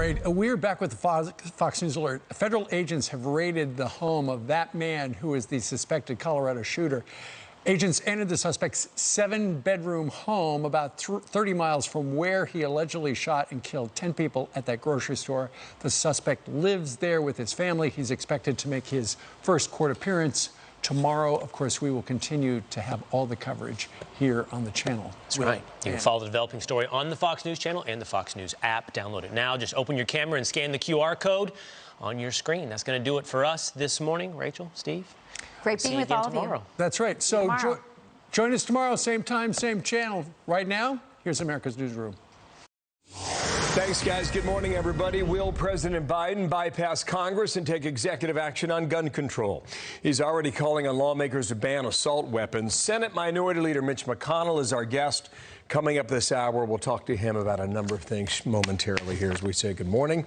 right, we're back with the Fox News Alert. Federal agents have raided the home of that man who is the suspected Colorado shooter. Agents entered the suspect's 7-bedroom home about 30 miles from where he allegedly shot and killed 10 people at that grocery store. The suspect lives there with his family. He's expected to make his first court appearance tomorrow. Of course, we will continue to have all the coverage here on the channel. That's right. You can follow the developing story on the Fox News channel and the Fox News app. Download it now. Just open your camera and scan the QR code on your screen. That's going to do it for us this morning. Rachel, Steve. Great being with all of you. That's right. So join us tomorrow, same time, same channel. Right now, here's America's Newsroom. Thanks, guys. Good morning, everybody. Will President Biden bypass Congress and take executive action on gun control? He's already calling on lawmakers to ban assault weapons. Senate Minority Leader Mitch McConnell is our guest. Coming up this hour, we'll talk to him about a number of things momentarily here as we say good morning.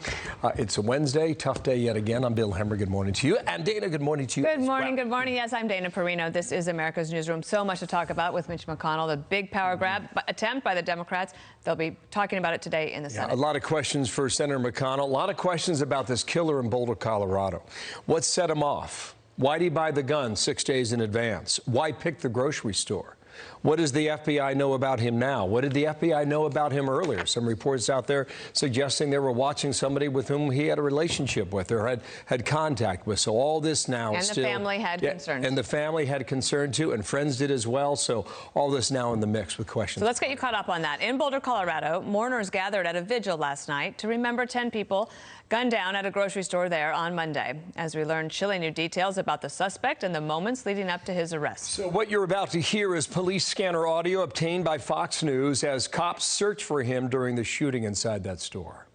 It's a Wednesday, tough day yet again. I'm Bill Hemmer. Good morning to you. And Dana, good morning to you. Good morning. Good morning. Yes, I'm Dana Perino. This is America's Newsroom. So much to talk about with Mitch McConnell, the big power grab attempt by the Democrats. They'll be talking about it today in the Senate. A lot of questions for Senator McConnell. A lot of questions about this killer in Boulder, Colorado. What set him off? Why'd he buy the gun 6 days in advance? Why pick the grocery store? What does the FBI know about him now? What did the FBI know about him earlier? Some reports out there suggesting they were watching somebody with whom he had a relationship with or had contact with. So all this now and still... And the family had concerns. And the family had concern, too, and friends did as well. So all this now in the mix with questions. So let's get you caught up on that. In Boulder, Colorado, mourners gathered at a vigil last night to remember 10 people gunned down at a grocery store there on Monday, as we learned chilling new details about the suspect and the moments leading up to his arrest. So what you're about to hear is police scanner audio obtained by Fox News as cops search for him during the shooting inside that store.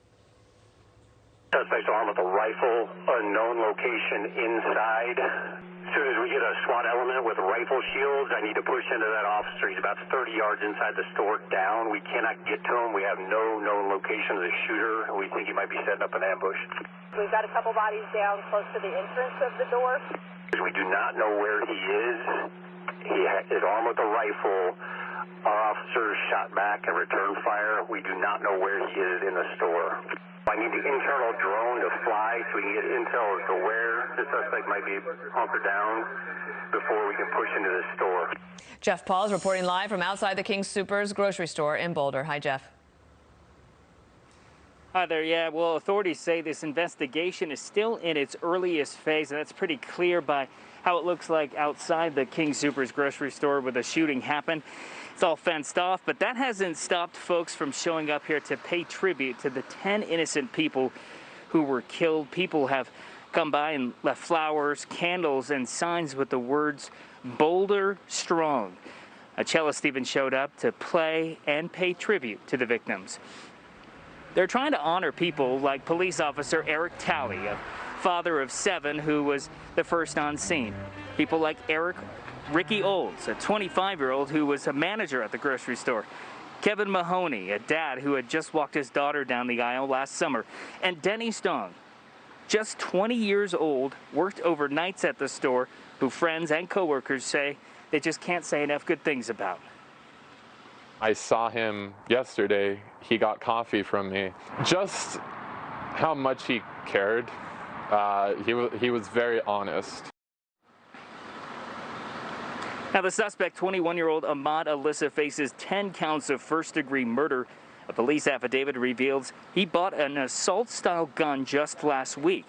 Suspect armed with a rifle, unknown location inside. As soon as we get a SWAT element with rifle shields, I need to push into that officer. He's about 30 yards inside the store down. We cannot get to him. We have no known location of the shooter, and we think he might be setting up an ambush. We've got a couple bodies down close to the entrance of the door. We do not know where he is. He is armed with a rifle. Our officers shot back and returned fire. We do not know where he is in the store. I need the internal drone to fly so we can get intel as to where the suspect might be hunkered down before we can push into the store. Jeff Paul is reporting live from outside the King Soopers grocery store in Boulder. Hi, Jeff. Hi there. Yeah, well, authorities say this investigation is still in its earliest phase, and that's pretty clear by how it looks like outside the King Soopers grocery store where the shooting happened. It's all fenced off, but that hasn't stopped folks from showing up here to pay tribute to the 10 innocent people who were killed. People have come by and left flowers, candles, and signs with the words, "Boulder Strong." A cellist even showed up to play and pay tribute to the victims. They're trying to honor people like police officer Eric Talley, a father of 7 who was the first on scene. People like Ricky Olds, a 25-year-old who was a manager at the grocery store. Kevin Mahoney, a dad who had just walked his daughter down the aisle last summer. And Denny Stong, just 20 years old, worked overnights at the store, who friends and coworkers say they just can't say enough good things about. I saw him yesterday. He got coffee from me. Just how much he cared. He was very honest. Now, the suspect, 21-year-old Ahmad Alyssa, faces 10 counts of first-degree murder. A police affidavit reveals he bought an assault-style gun just last week.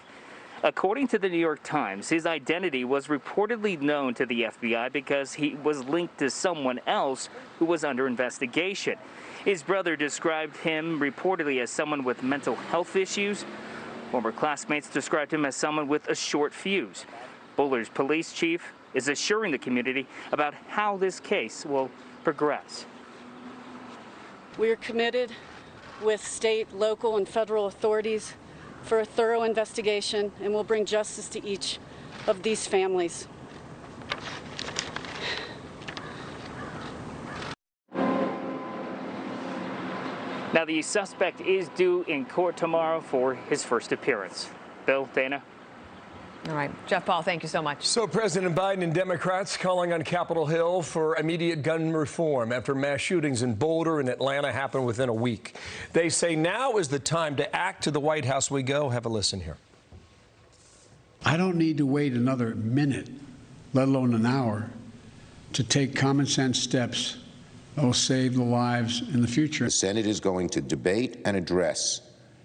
According to the New York Times, his identity was reportedly known to the FBI because he was linked to someone else who was under investigation. His brother described him reportedly as someone with mental health issues. Former classmates described him as someone with a short fuse. Boulder's police chief is assuring the community about how this case will progress. We are committed with state, local, and federal authorities for a thorough investigation, and we'll bring justice to each of these families. Now, the suspect is due in court tomorrow for his first appearance. Bill, Dana? All right, Jeff Paul, thank you so much. So President Biden and Democrats calling on Capitol Hill for immediate gun reform after mass shootings in Boulder and Atlanta happened within a week. They say now is the time to act. To the White House we go. Have a listen here. I don't need to wait another minute, let alone an hour, to take common sense steps that will save the lives in the future. The Senate is going to debate and address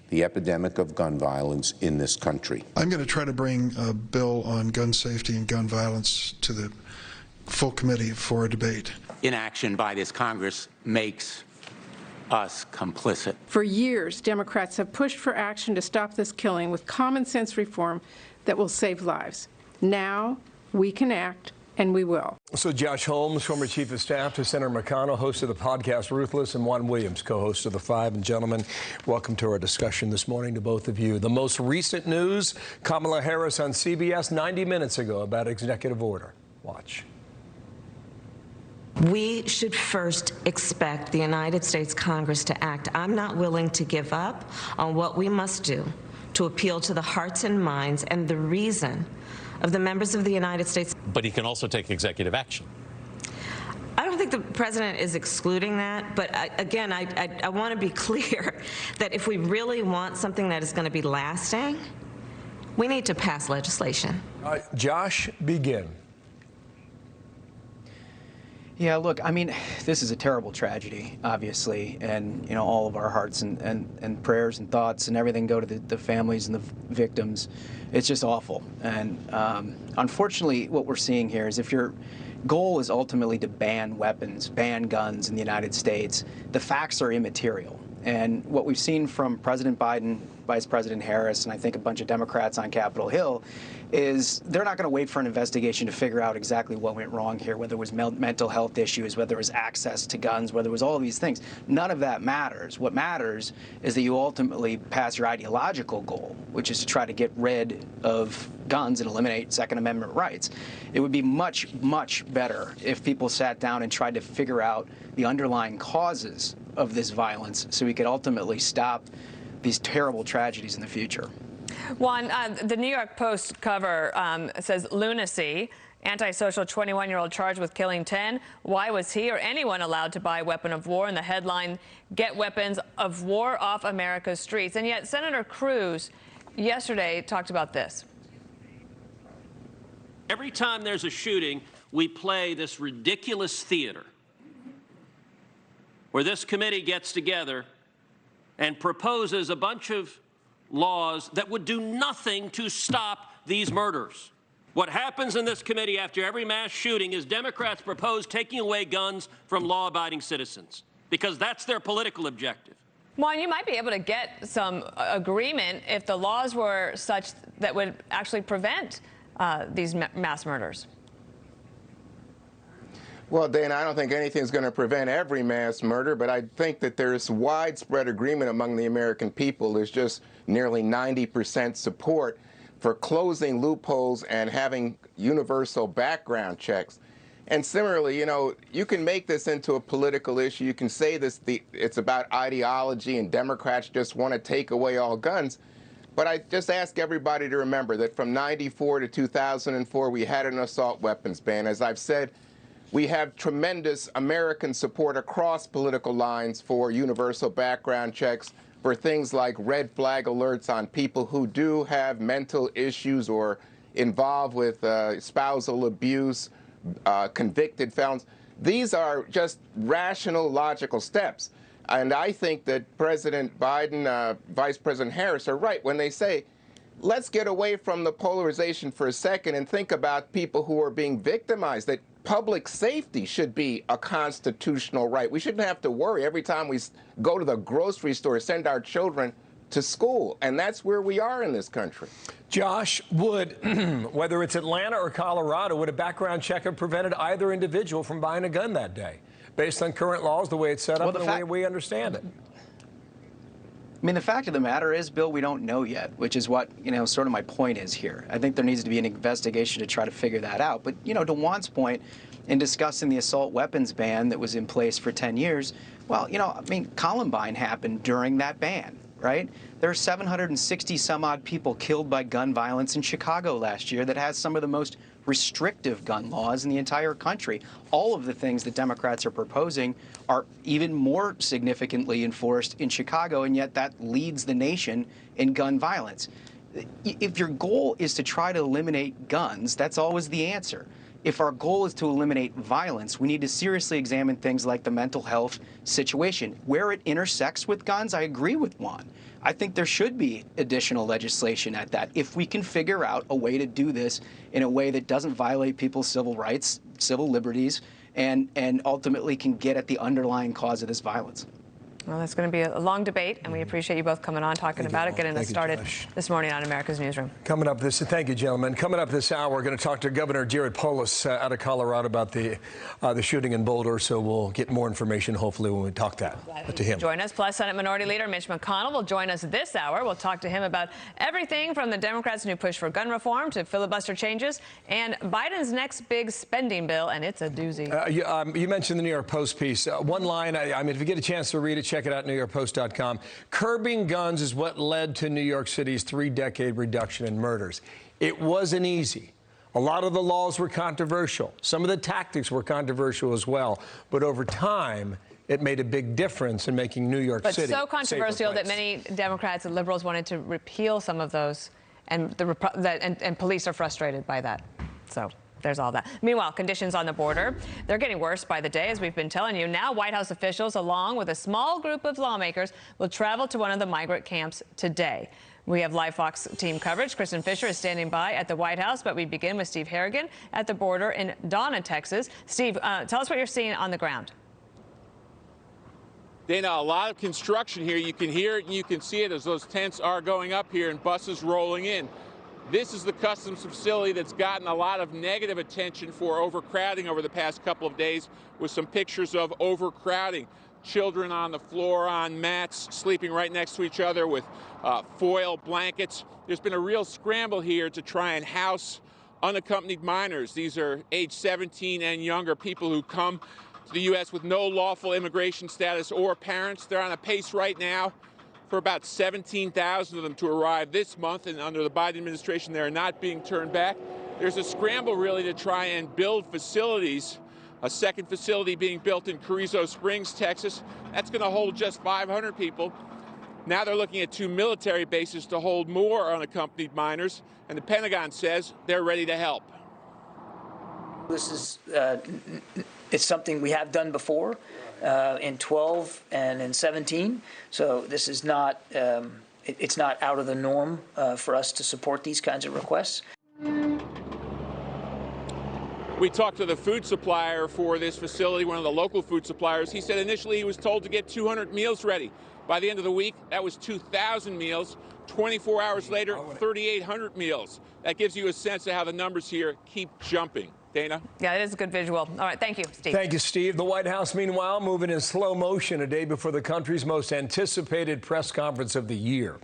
the epidemic of gun violence in this country. I'm going to try to bring a bill on gun safety and gun violence to the full committee for a debate. Inaction by this Congress makes us complicit. For years, Democrats have pushed for action to stop this killing with common sense reform that will save lives. Now we can act, and we will. So Josh Holmes, former chief of staff to Senator McConnell, host of the podcast Ruthless, and Juan Williams, co-host of The Five. And gentlemen, welcome to our discussion this morning to both of you. The most recent news, Kamala Harris on CBS 90 minutes ago about executive order. Watch. We should first expect the United States Congress to act. I'm not willing to give up on what we must do to appeal to the hearts and minds and the reason of the members of the United States. But he can also take executive action. I don't think the president is excluding that, but again, I want to be clear that if we really want something that is going to be lasting, we need to pass legislation. Josh, begin. Yeah, look, I mean, this is a terrible tragedy, obviously, and, you know, all of our hearts and prayers and thoughts and everything go to the families and the victims. It's just awful. And unfortunately, what we're seeing here is if your goal is ultimately to ban weapons, ban guns in the United States, the facts are immaterial. And what we've seen from President Biden, Vice President Harris, and I think a bunch of Democrats on Capitol Hill is they're not going to wait for an investigation to figure out exactly what went wrong here, whether it was mental health issues, whether it was access to guns, whether it was all of these things. None of that matters. What matters is that you ultimately pass your ideological goal, which is to try to get rid of guns and eliminate Second Amendment rights. It would be much, much better if people sat down and tried to figure out the underlying causes of this violence so we could ultimately stop these terrible tragedies in the future. Juan, the New York Post cover says lunacy, antisocial 21-year-old charged with killing 10. Why was he or anyone allowed to buy a weapon of war? And the headline, get weapons of war off America's streets. And yet Senator Cruz yesterday talked about this. Every time there's a shooting, we play this ridiculous theater where this committee gets together and proposes a bunch of laws that would do nothing to stop these murders. What happens in this committee after every mass shooting is Democrats propose taking away guns from law-abiding citizens because that's their political objective. Juan, you might be able to get some agreement if the laws were such that would actually prevent these mass murders. Well, Dana, I don't think anything's going to prevent every mass murder, but I think that there's widespread agreement among the American people. There's just nearly 90% support for closing loopholes and having universal background checks. And similarly, you know, you can make this into a political issue. You can say it's about ideology and Democrats just want to take away all guns. But I just ask everybody to remember that from '94 to 2004, we had an assault weapons ban. As I've said, we have tremendous American support across political lines for universal background checks, for things like red flag alerts on people who do have mental issues or involved with spousal abuse, convicted felons. These are just rational, logical steps. And I think that President Biden, Vice President Harris are right when they say, let's get away from the polarization for a second and think about people who are being victimized, that public safety should be a constitutional right. We shouldn't have to worry every time we go to the grocery store, send our children to school. And that's where we are in this country. Josh, whether it's Atlanta or Colorado, would a background check have prevented either individual from buying a gun that day, based on current laws, the way it's set up, and the way we understand it? I mean, the fact of the matter is, Bill, we don't know yet, which is what, you know, sort of my point is here. I think there needs to be an investigation to try to figure that out. But, you know, to Juan's point, in discussing the assault weapons ban that was in place for 10 years, well, you know, I mean, Columbine happened during that ban. right? There are 760 some odd people killed by gun violence in Chicago last year that has some of the most restrictive gun laws in the entire country. All of the things that Democrats are proposing are even more significantly enforced in Chicago, and yet that leads the nation in gun violence. If your goal is to try to eliminate guns, that's always the answer. If our goal is to eliminate violence, we need to seriously examine things like the mental health situation. Where it intersects with guns, I agree with Juan. I think there should be additional legislation at that if we can figure out a way to do this in a way that doesn't violate people's civil rights, civil liberties, and ultimately can get at the underlying cause of this violence. Well, that's going to be a long debate, and we appreciate you both coming on, talking about it, getting us started this morning on America's Newsroom. Coming up thank you, gentlemen. Coming up this hour, we're going to talk to Governor Jared Polis out of Colorado about the shooting in Boulder. So we'll get more information, hopefully, when we talk to him. Join us. Plus, Senate Minority Leader Mitch McConnell will join us this hour. We'll talk to him about everything from the Democrats' new push for gun reform to filibuster changes and Biden's next big spending bill, and it's a doozy. You mentioned the New York Post piece. One line, I mean, if you get a chance to read it, check it out, NewYorkPost.com. Curbing guns is what led to New York City's 3-decade reduction in murders. It wasn't easy. A lot of the laws were controversial. Some of the tactics were controversial as well. But over time, it made a big difference in making New York City But so controversial that many Democrats and liberals wanted to repeal some of those, and police are frustrated by that. So there's all that. Meanwhile, conditions on the border, they're getting worse by the day, as we've been telling you. Now, White House officials, along with a small group of lawmakers, will travel to one of the migrant camps today. We have live Fox team coverage. Kristen Fisher is standing by at the White House, but we begin with Steve Harrigan at the border in Donna, Texas. Steve, tell us what you're seeing on the ground. Dana, a lot of construction here. You can hear it and you can see it as those tents are going up here and buses rolling in. This is the customs facility that's gotten a lot of negative attention for overcrowding over the past couple of days, with some pictures of overcrowding. Children on the floor, on mats, sleeping right next to each other with foil blankets. There's been a real scramble here to try and house unaccompanied minors. These are age 17 and younger, people who come to the U.S. with no lawful immigration status or parents. They're on a pace right now for about 17,000 of them to arrive this month, and under the Biden administration, they are not being turned back. There's a scramble really to try and build facilities, a second facility being built in Carrizo Springs, Texas. That's going to hold just 500 people. Now they're looking at 2 military bases to hold more unaccompanied minors, and the Pentagon says they're ready to help. This is it's something we have done before in 12 and in 17. So this is not it's not out of the norm for us to support these kinds of requests. We talked to the food supplier for this facility, one of the local food suppliers. He said initially he was told to get 200 meals ready. By the end of the week, that was 2,000 meals. 24 hours later, 3,800 meals. That gives you a sense of how the numbers here keep jumping. Dana? Yeah, it is a good visual. All right, thank you, Steve. Thank you, Steve. The White House, meanwhile, moving in slow motion a day before the country's most anticipated press conference of the year.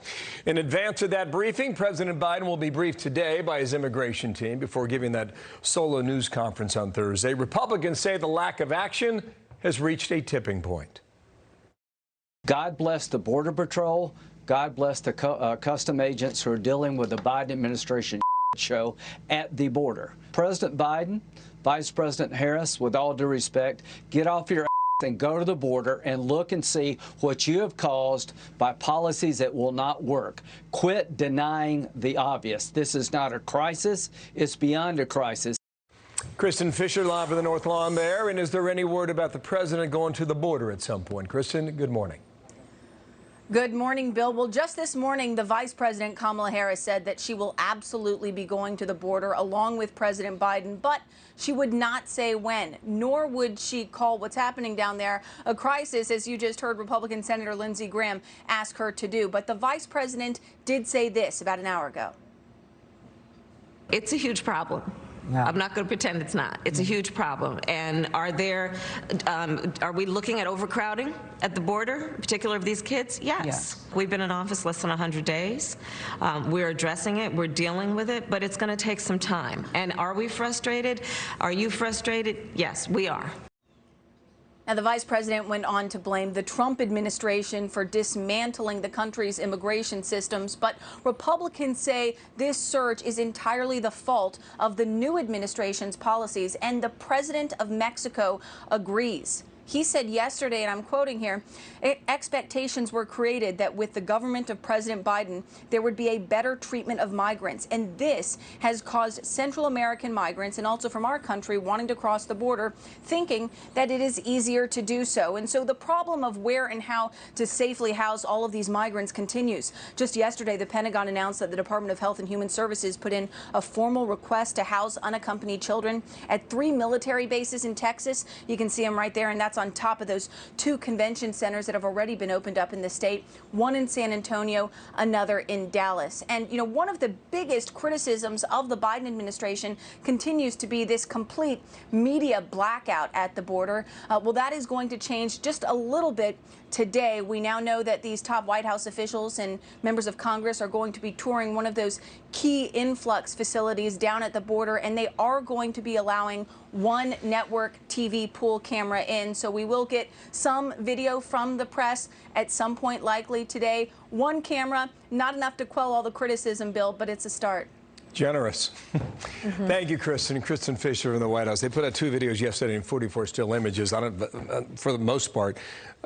In advance of that briefing, President Biden will be briefed today by his immigration team before giving that solo news conference on Thursday. Republicans say the lack of action has reached a tipping point. God bless the Border Patrol. God bless the custom agents who are dealing with the Biden administration show at the border. President Biden, Vice President Harris, with all due respect, get off your ass and go to the border and look and see what you have caused by policies that will not work. Quit denying the obvious. This is not a crisis. It's beyond a crisis. Kristen Fisher live in the North Lawn there. And is there any word about the president going to the border at some point? Kristen, good morning. Good morning, Bill. Well, just this morning, the Vice President Kamala Harris said that she will absolutely be going to the border along with President Biden, but she would not say when, nor would she call what's happening down there a crisis, as you just heard Republican Senator Lindsey Graham ask her to do. But the Vice President did say this about an hour ago. It's a huge problem. Yeah. I'm not going to pretend it's not. It's a huge problem. And are we looking at overcrowding at the border, in particular of these kids? Yes. We've been in office less than 100 days. We're addressing it. We're dealing with it. But it's going to take some time. And are we frustrated? Are you frustrated? Yes, we are. Now, the vice president went on to blame the Trump administration for dismantling the country's immigration systems. But Republicans say this surge is entirely the fault of the new administration's policies, and the president of Mexico agrees. He said yesterday, and I'm quoting here, expectations were created that with the government of President Biden, there would be a better treatment of migrants. And this has caused Central American migrants, and also from our country, wanting to cross the border, thinking that it is easier to do so. And so the problem of where and how to safely house all of these migrants continues. Just yesterday, the Pentagon announced that the Department of Health and Human Services put in a formal request to house unaccompanied children at 3 military bases in Texas. You can see them right there, and that's on top of those 2 convention centers that have already been opened up in the state, one in San Antonio, another in Dallas. And, you know, one of the biggest criticisms of the Biden administration continues to be this complete media blackout at the border. Well, that is going to change just a little bit today. We now know that these top White House officials and members of Congress are going to be touring one of those key influx facilities down at the border, and they are going to be allowing one network TV pool camera in. So we will get some video from the press at some point likely today. One camera, not enough to quell all the criticism, Bill, but it's a start. Generous. Thank you, Kristen. Kristen Fisher in the White House. They put out 2 videos yesterday and 44 still images. For the most part,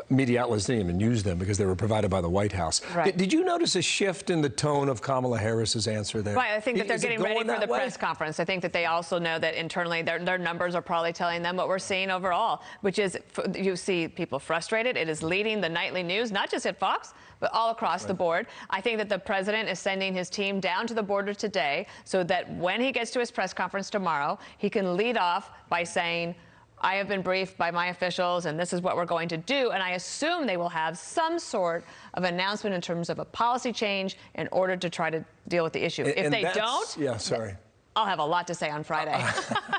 media outlets didn't even use them because they were provided by the White House. Right. Did you notice a shift in the tone of Kamala Harris's answer there? Right. I think that they're getting ready for the press conference. I think that they also know that internally their numbers are probably telling them what we're seeing overall, which is you see people frustrated. It is leading the nightly news, not just at Fox, but all across the board. I think that the president is sending his team down to the border today so that when he gets to his press conference tomorrow, he can lead off by saying, I have been briefed by my officials, and this is what we're going to do. And I assume they will have some sort of announcement in terms of a policy change in order to try to deal with the issue. If they don't, yeah, sorry. I'll have a lot to say on Friday.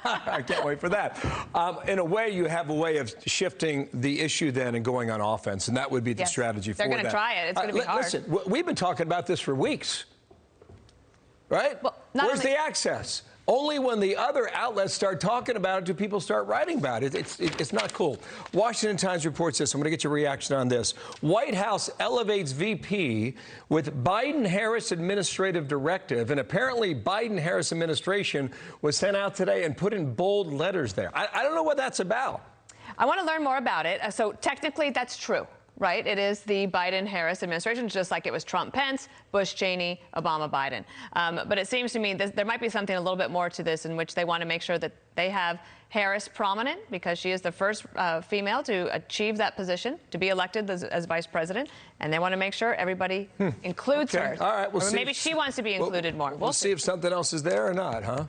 I can't wait for that. In a way, you have a way of shifting the issue then and going on offense, and that would be the strategy for that. They're going to try it. It's going to be hard. Listen, we've been talking about this for weeks, right? Well, where's the access? Only when the other outlets start talking about it do people start writing about it. It's not cool. Washington Times reports this. I'm going to get your reaction on this. White House elevates VP with Biden-Harris administrative directive, and apparently Biden-Harris administration was sent out today and put in bold letters there. I don't know what that's about. I want to learn more about it. So technically, that's true. Right? It is the Biden-Harris administration, just like it was Trump-Pence, Bush-Cheney, Obama-Biden. But it seems to me that there might be something a little bit more to this in which they want to make sure that they have Harris prominent because she is the first female to achieve that position, to be elected as vice president. And they want to make sure everybody includes her. All right, we'll or see. Maybe she wants to be included more. We'll see if something else is there or not, huh?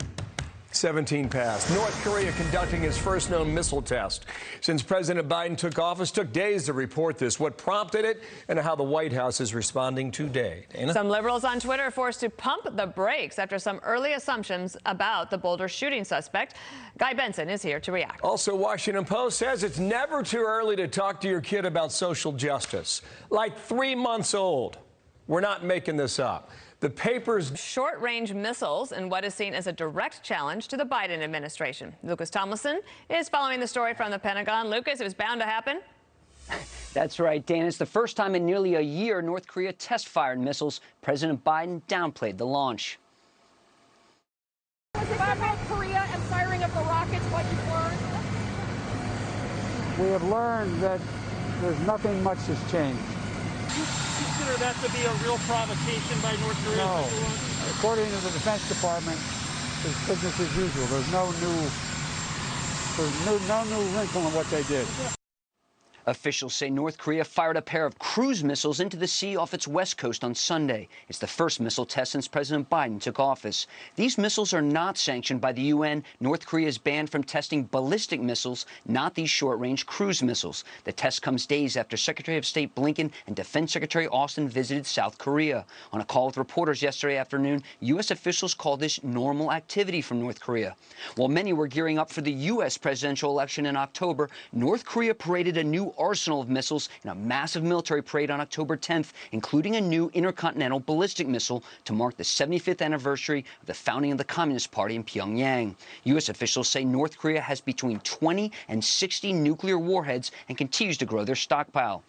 17 past. North Korea conducting its first known missile test since President Biden took office. Took days to report this, what prompted it, and how the White House is responding today. Dana? Some liberals on Twitter are forced to pump the brakes after some early assumptions about the Boulder shooting suspect. Guy Benson is here to react. Also, Washington Post says it's never too early to talk to your kid about social justice. Like 3 months old. We're not making this up. The paper's short-range missiles and what is seen as a direct challenge to the Biden administration. Lucas Tomlinson is following the story from the Pentagon. Lucas, it was bound to happen. That's right, Dan. It's the first time in nearly a year North Korea test-fired missiles. President Biden downplayed the launch. Was it about Korea and firing of the rockets what you've learned? We have learned that there's nothing much has changed. Consider that to be a real provocation by North Korea? No. According to the Defense Department, it's business as usual. There's no new wrinkle in what they did. Officials say North Korea fired a pair of cruise missiles into the sea off its west coast on Sunday. It's the first missile test since President Biden took office. These missiles are not sanctioned by the UN. North Korea is banned from testing ballistic missiles, not these short-range cruise missiles. The test comes days after Secretary of State Blinken and Defense Secretary Austin visited South Korea. On a call with reporters yesterday afternoon, U.S. officials called this normal activity from North Korea. While many were gearing up for the U.S. presidential election in October, North Korea paraded a new new arsenal of missiles in a massive military parade on October 10th, including a new intercontinental ballistic missile to mark the 75th anniversary of the founding of the Communist Party in Pyongyang. U.S. officials say North Korea has between 20 and 60 nuclear warheads and continues to grow their stockpile.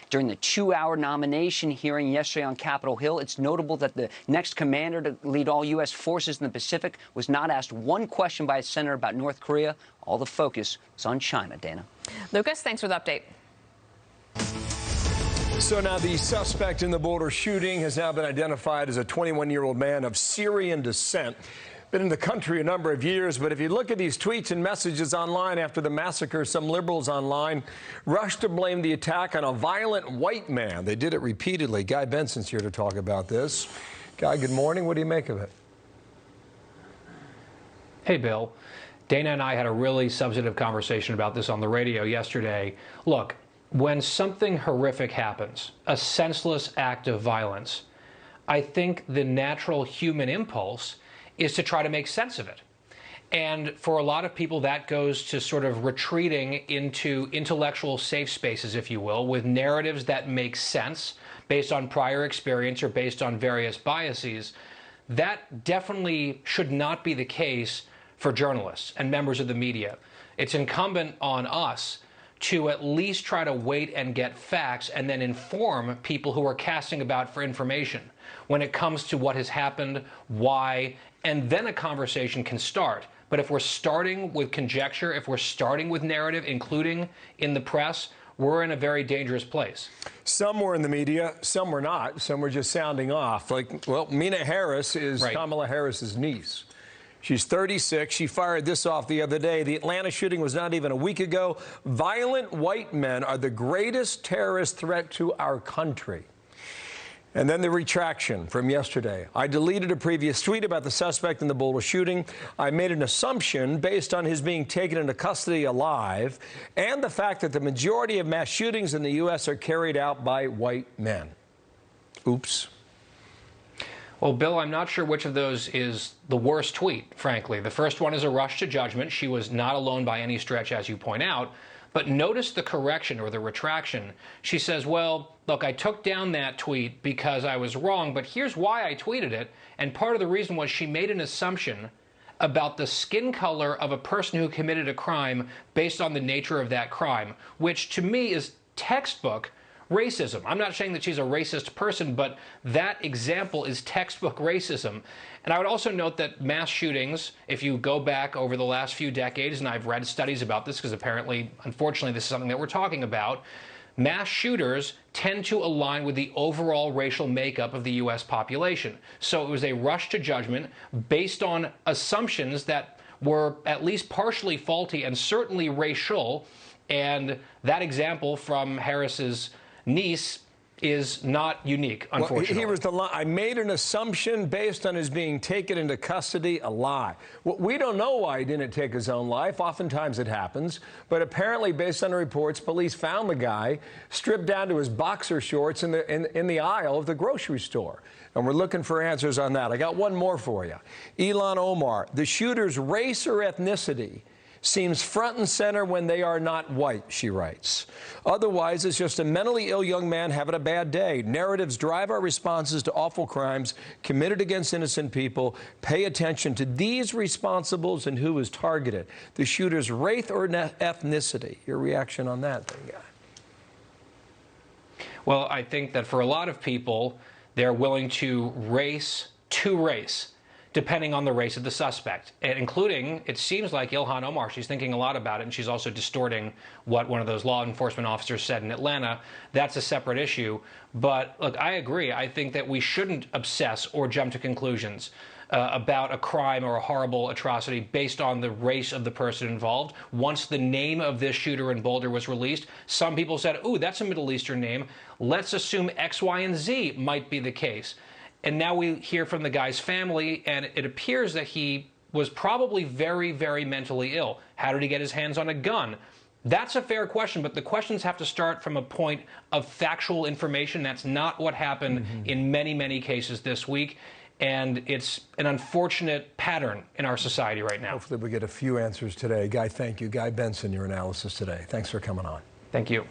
During the 2-hour nomination hearing yesterday on Capitol Hill, it's notable that the next commander to lead all U.S. forces in the Pacific was not asked one question by a senator about North Korea. All the focus was on China. Dana. Lucas, thanks for the update. So now the suspect in the Boulder shooting has now been identified as a 21-year-old man of Syrian descent. Been in the country a number of years, but if you look at these tweets and messages online after the massacre, some liberals online rushed to blame the attack on a violent white man. They did it repeatedly. Guy Benson's here to talk about this. Guy, good morning. What do you make of it? Hey, Bill. Dana and I had a really substantive conversation about this on the radio yesterday. Look, when something horrific happens, a senseless act of violence, I think the natural human impulse is to try to make sense of it. And for a lot of people, that goes to sort of retreating into intellectual safe spaces, if you will, with narratives that make sense based on prior experience or based on various biases. That definitely should not be the case for journalists and members of the media. It's incumbent on us to at least try to wait and get facts and then inform people who are casting about for information when it comes to what has happened, why, and then a conversation can start. But if we're starting with conjecture, if we're starting with narrative, including in the press, we're in a very dangerous place. Some were in the media, some were not. Some were just sounding off. Like, well, Mina Harris is Kamala Harris's niece. She's 36. She fired this off the other day. The Atlanta shooting was not even a week ago. Violent white men are the greatest terrorist threat to our country. And then the retraction from yesterday. I deleted a previous tweet about the suspect in the Boulder shooting. I made an assumption based on his being taken into custody alive and the fact that the majority of mass shootings in the U.S. are carried out by white men. Oops. Well, Bill, I'm not sure which of those is the worst tweet, frankly. The first one is a rush to judgment. She was not alone by any stretch, as you point out. But notice the correction or the retraction. She says, well, look, I took down that tweet because I was wrong, but here's why I tweeted it. And part of the reason was she made an assumption about the skin color of a person who committed a crime based on the nature of that crime, which to me is textbook racism. I'm not saying that she's a racist person, but that example is textbook racism. And I would also note that mass shootings, if you go back over the last few decades, and I've read studies about this because apparently, unfortunately, this is something that we're talking about, mass shooters tend to align with the overall racial makeup of the U.S. population. So it was a rush to judgment based on assumptions that were at least partially faulty and certainly racial. And that example from Harris's niece is not unique, unfortunately. Well, here was the line. I made an assumption based on his being taken into custody, a lie. Well, we don't know why he didn't take his own life. Oftentimes it happens. But apparently, based on reports, police found the guy stripped down to his boxer shorts in the aisle of the grocery store. And we're looking for answers on that. I got one more for you. Ilhan Omar, the shooter's race or ethnicity seems front and center when they are not white, she writes. Otherwise, it's just a mentally ill young man having a bad day. Narratives drive our responses to awful crimes committed against innocent people. Pay attention to these responsibles and who is targeted. The shooter's race or ethnicity. Your reaction on that, then, Guy? Well, I think that for a lot of people, they're willing to race, depending on the race of the suspect, and including, it seems like Ilhan Omar, she's thinking a lot about it, and she's also distorting what one of those law enforcement officers said in Atlanta. That's a separate issue. But look, I agree. I think that we shouldn't obsess or jump to conclusions about a crime or a horrible atrocity based on the race of the person involved. Once the name of this shooter in Boulder was released, some people said, ooh, that's a Middle Eastern name. Let's assume X, Y, and Z might be the case. And now we hear from the guy's family, and it appears that he was probably very, very mentally ill. How did he get his hands on a gun? That's a fair question, but the questions have to start from a point of factual information. That's not what happened in many, many cases this week. And it's an unfortunate pattern in our society right now. Hopefully we get a few answers today. Guy, thank you. Guy Benson, your analysis today. Thanks for coming on. Thank you.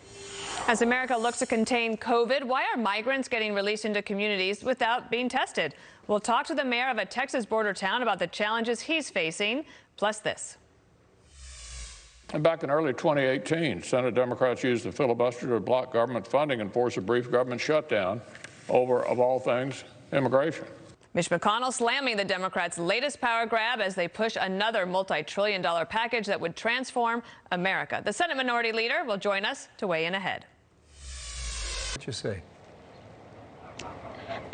As America looks to contain COVID, why are migrants getting released into communities without being tested? We'll talk to the mayor of a Texas border town about the challenges he's facing, plus this. And back in early 2018, Senate Democrats used the filibuster to block government funding and force a brief government shutdown over, of all things, immigration. Mitch McConnell slamming the Democrats' latest power grab as they push another multi-trillion-dollar package that would transform America. The Senate Minority Leader will join us to weigh in ahead. What you say?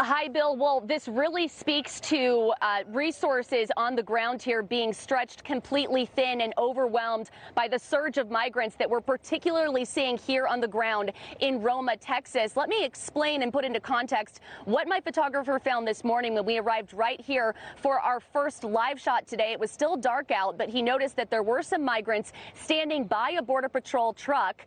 Hi, Bill. Well, this really speaks to resources on the ground here being stretched completely thin and overwhelmed by the surge of migrants that we're particularly seeing here on the ground in Roma, Texas. Let me explain and put into context what my photographer found this morning when we arrived right here for our first live shot today. It was still dark out, but he noticed that there were some migrants standing by a Border Patrol truck.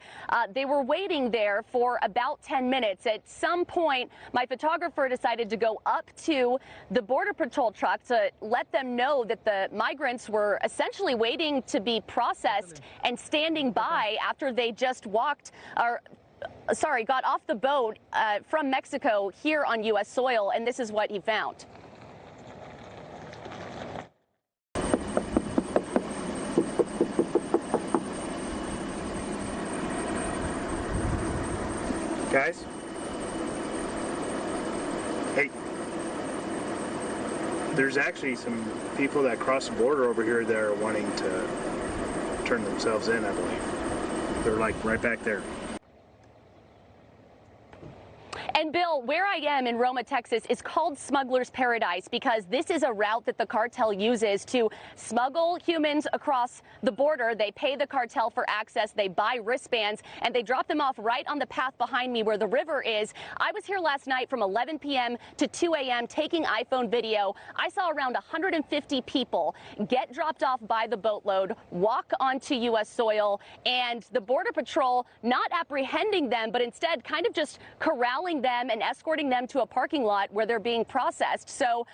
They were waiting there for about 10 minutes. At some point, my photographer decided to go up to the Border Patrol truck to let them know that the migrants were essentially waiting to be processed and standing by after they just got off the boat from Mexico here on U.S. soil, and this is what he found. Guys? Hey, there's actually some people that cross the border over here that are wanting to turn themselves in, I believe. They're like right back there. And Bill, where I am in Roma, Texas is called Smuggler's Paradise because this is a route that the cartel uses to smuggle humans across the border. They pay the cartel for access, they buy wristbands, and they drop them off right on the path behind me where the river is. I was here last night from 11 p.m. to 2 a.m. taking iPhone video. I saw around 150 people get dropped off by the boatload, walk onto U.S. soil, and the Border Patrol not apprehending them, but instead kind of just corralling them and escorting them to a parking lot where they're being processed. So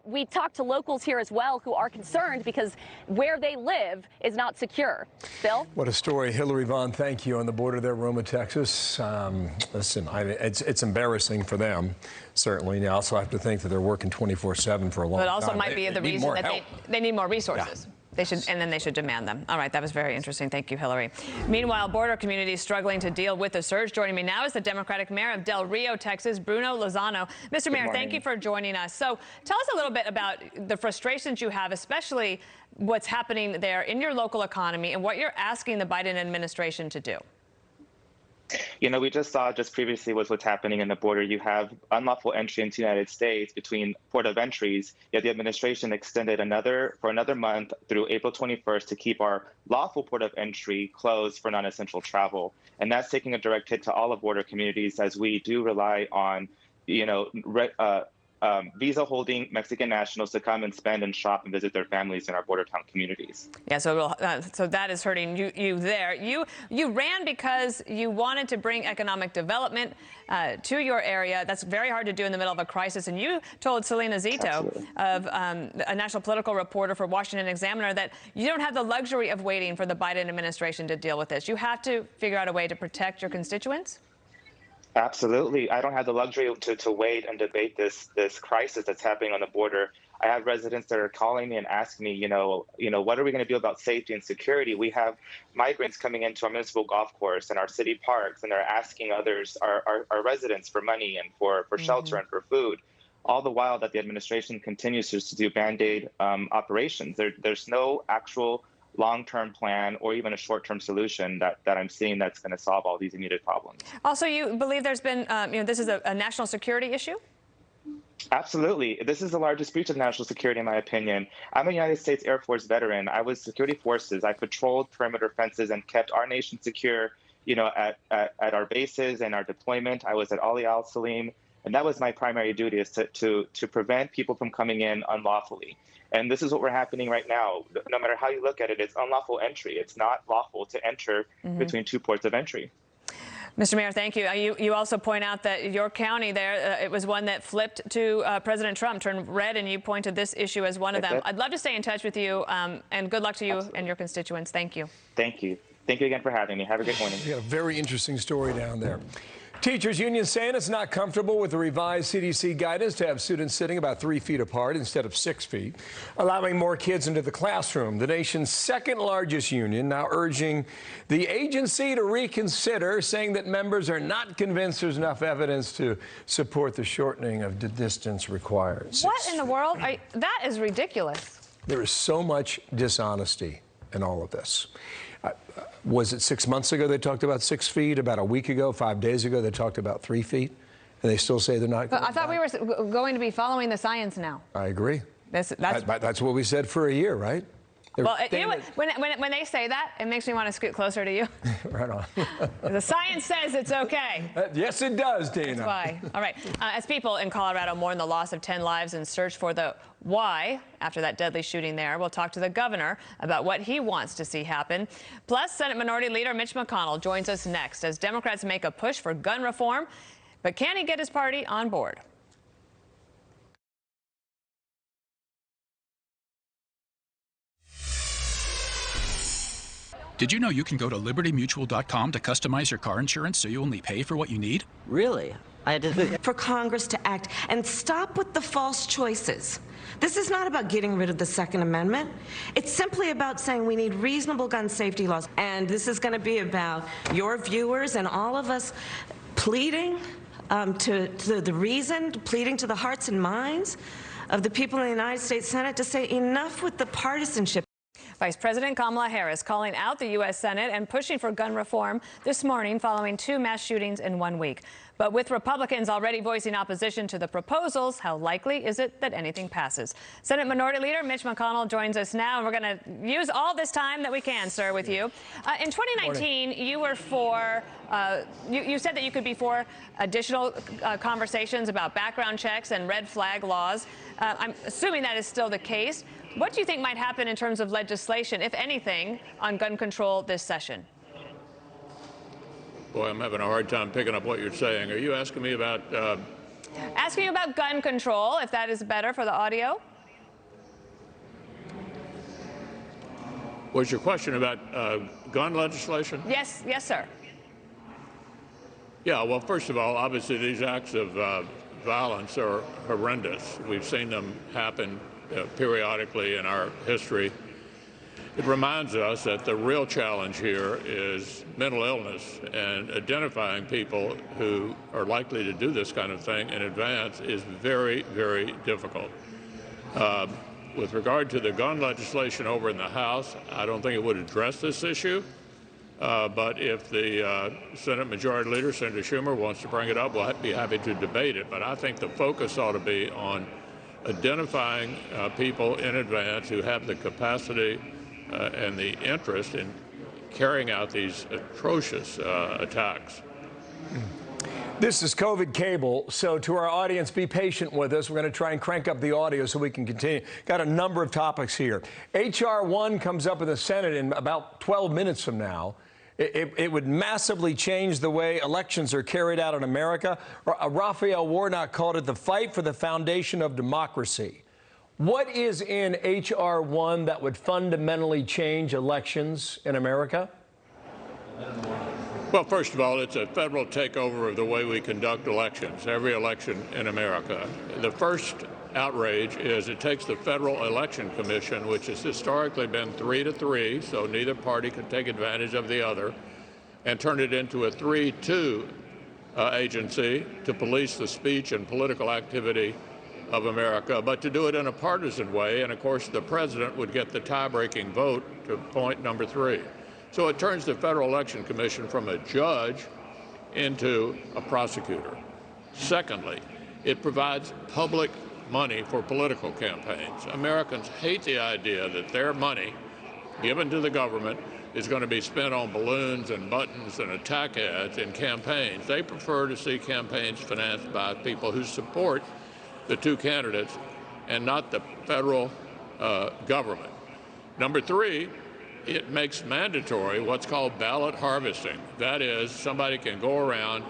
we talked to locals here as well who are concerned because where they live is not secure. Bill? What a story. Hillary Vaughn, thank you. On the border there, Roma, Texas. Listen, it's embarrassing for them, certainly. You also have to think that they're working 24/7 for a long time. But also might be the reason that they need more resources. Yeah. They should, and then they should demand them. All right, that was very interesting. Thank you, Hillary. Meanwhile, border communities struggling to deal with the surge. Joining me now is the Democratic Mayor of Del Rio, Texas, Bruno Lozano. Mr. Mayor, thank you for joining us. So tell us a little bit about the frustrations you have, especially what's happening there in your local economy and what you're asking the Biden administration to do. You know, we just saw just previously what's happening in the border. You have unlawful entry into the United States between port of entries, yet the administration extended for another month through April 21st to keep our lawful port of entry closed for non-essential travel. And that's taking a direct hit to all of border communities as we do rely on, visa-holding Mexican nationals to come and spend and shop and visit their families in our border town communities. Yeah, so that is hurting you there. You ran because you wanted to bring economic development to your area. That's very hard to do in the middle of a crisis. And you told Selena Zito, of a national political reporter for Washington Examiner, that you don't have the luxury of waiting for the Biden administration to deal with this. You have to figure out a way to protect your constituents. Absolutely. I don't have the luxury to wait and debate this crisis that's happening on the border. I have residents that are calling me and asking me, what are we going to do about safety and security? We have migrants coming into our municipal golf course and our city parks, and they're asking our residents for money and for shelter and for food, all the while that the administration continues to do Band-Aid operations. There's no actual long-term plan or even a short-term solution that I'm seeing that's going to solve all these immediate problems. Also, you believe there's been, this is a national security issue? Absolutely. This is the largest breach of national security, in my opinion. I'm a United States Air Force veteran. I was security forces. I patrolled perimeter fences and kept our nation secure, at our bases and our deployment. I was at Ali Al Salim, and that was my primary duty, is to prevent people from coming in unlawfully. And this is what we're happening right now. No matter how you look at it, it's unlawful entry. It's not lawful to enter between two ports of entry. Mr. Mayor, thank you. You also point out that your county there, it was one that flipped to President Trump, turned red, and you pointed this issue as one of them. I'd love to stay in touch with you, and good luck to you and your constituents. Thank you. Thank you. Thank you again for having me. Have a good morning. We got a very interesting story down there. Teachers union saying it's not comfortable with the revised CDC guidance to have students sitting about 3 feet apart instead of 6 feet, allowing more kids into the classroom. The nation's second largest union now urging the agency to reconsider, saying that members are not convinced there's enough evidence to support the shortening of the distance required. What in the world? That is ridiculous. There is so much dishonesty in all of this. Was it 6 months ago they talked about 6 feet? About a week ago, 5 days ago, they talked about 3 feet? And they still say they're not. But I thought we were going to be following the science now. I agree. That's what we said for a year, right? Well, you know what? When they say that, it makes me want to scoot closer to you. Right on. The science says it's okay. Yes, it does, Dana. That's why. All right. As people in Colorado mourn the loss of 10 lives and search for the why after that deadly shooting there, we'll talk to the governor about what he wants to see happen. Plus, Senate Minority Leader Mitch McConnell joins us next as Democrats make a push for gun reform. But can he get his party on board? Did you know you can go to libertymutual.com to customize your car insurance so you only pay for what you need? Really? For Congress to act and stop with the false choices. This is not about getting rid of the Second Amendment. It's simply about saying we need reasonable gun safety laws. And this is going to be about your viewers and all of us pleading to the hearts and minds of the people in the United States Senate to say enough with the partisanship. Vice President Kamala Harris calling out the U.S. Senate and pushing for gun reform this morning following 2 mass shootings in 1 week. But with Republicans already voicing opposition to the proposals, how likely is it that anything passes? Senate Minority Leader Mitch McConnell joins us now, and we're going to use all this time that we can, sir, with you. In 2019, you were for, you said that you could be for additional conversations about background checks and red flag laws. I'm assuming that is still the case. What do you think might happen in terms of legislation, if anything, on gun control this session? Boy, I'm having a hard time picking up what you're saying. Are you asking me about... Asking you about gun control, if that is better for the audio. Was your question about gun legislation? Yes, sir. Yeah, well, first of all, obviously these acts of violence are horrendous. We've seen them happen periodically in our history. It reminds us that the real challenge here is mental illness, and identifying people who are likely to do this kind of thing in advance is very, very difficult. With regard to the gun legislation over in the House, I don't think it would address this issue. But if the Senate Majority Leader, Senator Schumer, wants to bring it up, we'll be happy to debate it. But I think the focus ought to be on identifying people in advance who have the capacity and the interest in carrying out these atrocious attacks. This is COVID Cable, so to our audience, be patient with us. We're going to try and crank up the audio so we can continue. Got a number of topics here. H.R. 1 comes up in the Senate in about 12 minutes from now. It would massively change the way elections are carried out in America. Raphael Warnock called it the fight for the foundation of democracy. What is in H.R. 1 that would fundamentally change elections in America? Well, first of all, it's a federal takeover of the way we conduct elections, every election in America. The first outrage is it takes the Federal Election Commission, which has historically been 3-3, so neither party could take advantage of the other, and turn it into a 3-2 agency to police the speech and political activity of America, but to do it in a partisan way. And of course, the president would get the tie-breaking vote to point number 3. So it turns the Federal Election Commission from a judge into a prosecutor. Secondly, it provides public money for political campaigns. Americans hate the idea that their money given to the government is going to be spent on balloons and buttons and attack ads in campaigns. They prefer to see campaigns financed by people who support the 2 candidates and not the federal government. Number 3, it makes mandatory what's called ballot harvesting. That is, somebody can go around,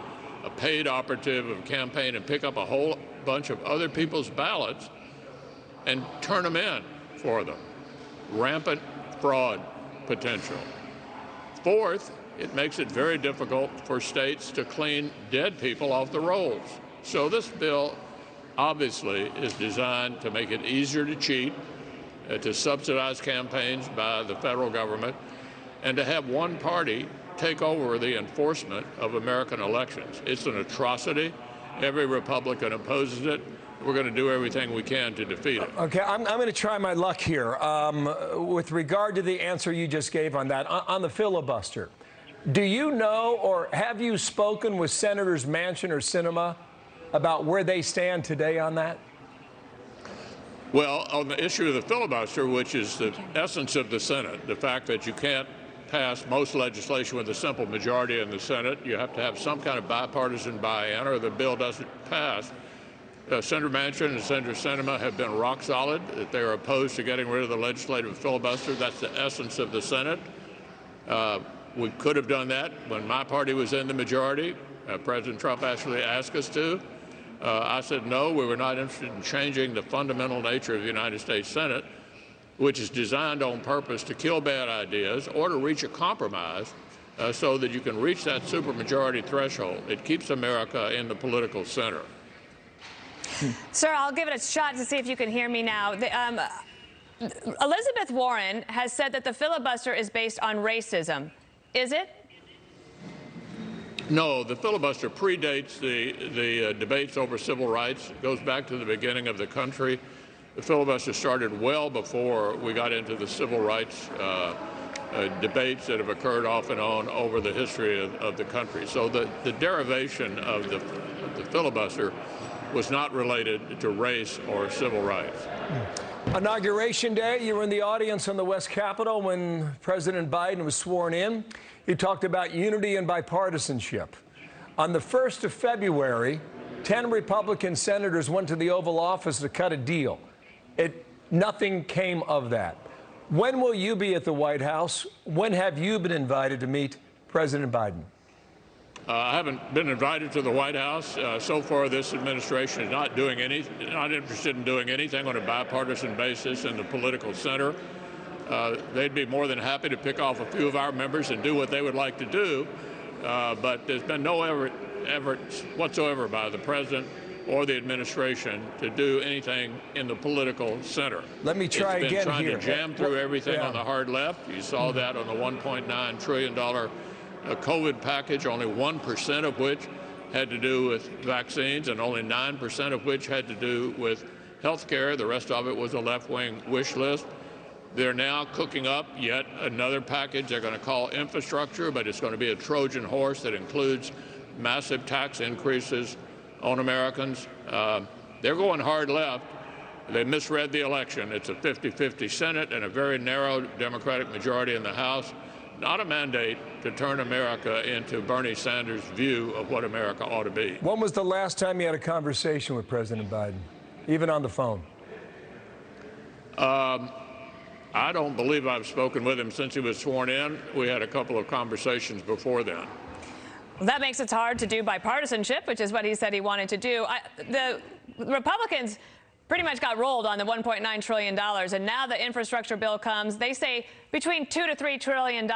a paid operative of a campaign, and pick up a whole bunch of other people's ballots and turn them in for them. Rampant fraud potential. Fourth, it makes it very difficult for states to clean dead people off the rolls. So this bill obviously is designed to make it easier to cheat, to subsidize campaigns by the federal government, and to have one party take over the enforcement of American elections. It's an atrocity. Every Republican opposes it. We're going to do everything we can to defeat it. Okay, I'm going to try my luck here. With regard to the answer you just gave on that, on the filibuster, do you know or have you spoken with Senators Manchin or Sinema about where they stand today on that? Well, on the issue of the filibuster, which is the essence of the Senate, the fact that you can't pass most legislation with a simple majority in the Senate, you have to have some kind of bipartisan buy-in or the bill doesn't pass. Senator Manchin and Senator Sinema have been rock solid that they are opposed to getting rid of the legislative filibuster. That's the essence of the Senate. We could have done that when my party was in the majority. President Trump actually asked us to. I said no, we were not interested in changing the fundamental nature of the United States Senate, which is designed on purpose to kill bad ideas or to reach a compromise so that you can reach that supermajority threshold. It keeps America in the political center. Sir, I'll give it a shot to see if you can hear me now. Elizabeth Warren has said that the filibuster is based on racism. Is it? No, the filibuster predates the debates over civil rights. It goes back to the beginning of the country. The filibuster started well before we got into the civil rights debates that have occurred off and on over the history of the country. So the derivation of the filibuster was not related to race or civil rights. Inauguration Day, you were in the audience on the West Capitol when President Biden was sworn in. He talked about unity and bipartisanship. On the 1st of February, 10 Republican senators went to the Oval Office to cut a deal. Nothing came of that. When will you be at the White House? When have you been invited to meet President Biden? I haven't been invited to the White House. So far, this administration is not interested in doing anything on a bipartisan basis in the political center. They'd be more than happy to pick off a few of our members and do what they would like to do, but there's been no effort whatsoever by the president or the administration to do anything in the political center. Let me try again here. It's been trying to jam through everything on the hard left. You saw that on the $1.9 trillion COVID package, only 1% of which had to do with vaccines and only 9% of which had to do with health care. The rest of it was a left-wing wish list. They're now cooking up yet another package they're going to call infrastructure, but it's going to be a Trojan horse that includes massive tax increases on Americans. They're going hard left. They misread the election. It's a 50-50 Senate and a very narrow Democratic majority in the House. Not a mandate to turn America into Bernie Sanders' view of what America ought to be. When was the last time you had a conversation with President Biden, even on the phone? I don't believe I've spoken with him since he was sworn in. We had a couple of conversations before then. Well, that makes it hard to do bipartisanship, which is what he said he wanted to do. The Republicans pretty much got rolled on the $1.9 trillion, and now the infrastructure bill comes. They say between $2 to $3 trillion.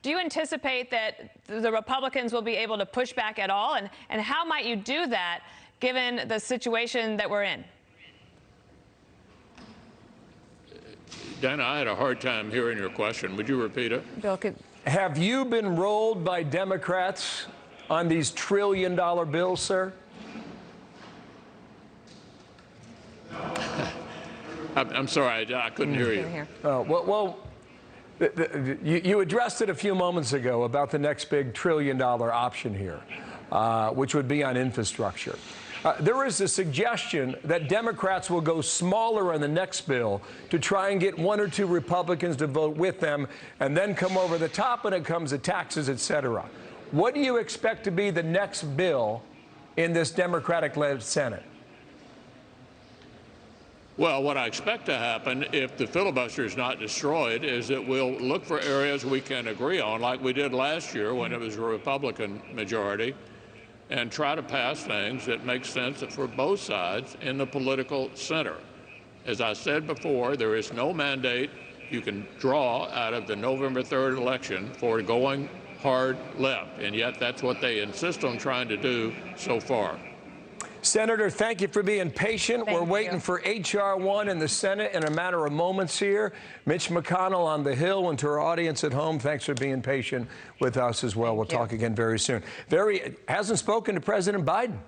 Do you anticipate that the Republicans will be able to push back at all? And how might you do that, given the situation that we're in? Dana, I had a hard time hearing your question. Would you repeat it? Bill, have you been rolled by Democrats on these trillion-dollar bills, sir? I'm sorry, I couldn't hear you. Oh, you addressed it a few moments ago about the next big trillion-dollar option here, which would be on infrastructure. There is a suggestion that Democrats will go smaller on the next bill to try and get one or two Republicans to vote with them and then come over the top when it comes to taxes, et cetera. What do you expect to be the next bill in this Democratic-led Senate? Well, what I expect to happen if the filibuster is not destroyed is that we'll look for areas we can agree on, like we did last year when it was a Republican majority, and try to pass things that make sense for both sides in the political center. As I said before, there is no mandate you can draw out of the November 3rd election for going hard left, and yet that's what they insist on trying to do so far. Senator, thank you for being patient. We're waiting for H.R. 1 in the Senate in a matter of moments here. Mitch McConnell on the Hill, and to our audience at home, thanks for being patient with us as well. We'll talk again very soon. Hasn't spoken to President Biden.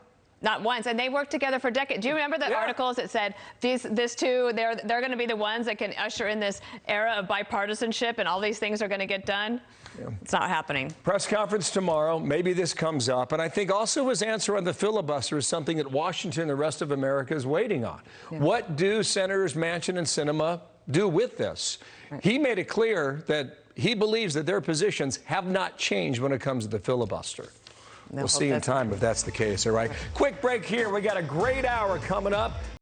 Not once, and they worked together for decades. Do you remember the articles that said this two, they're going to be the ones that can usher in this era of bipartisanship, and all these things are going to get done? Yeah. It's not happening. Press conference tomorrow. Maybe this comes up. And I think also his answer on the filibuster is something that Washington and the rest of America is waiting on. Yeah. What do Senators Manchin and Sinema do with this? Right. He made it clear that he believes that their positions have not changed when it comes to the filibuster. We'll see in time if that's the case, all right? Quick break here. We got a great hour coming up.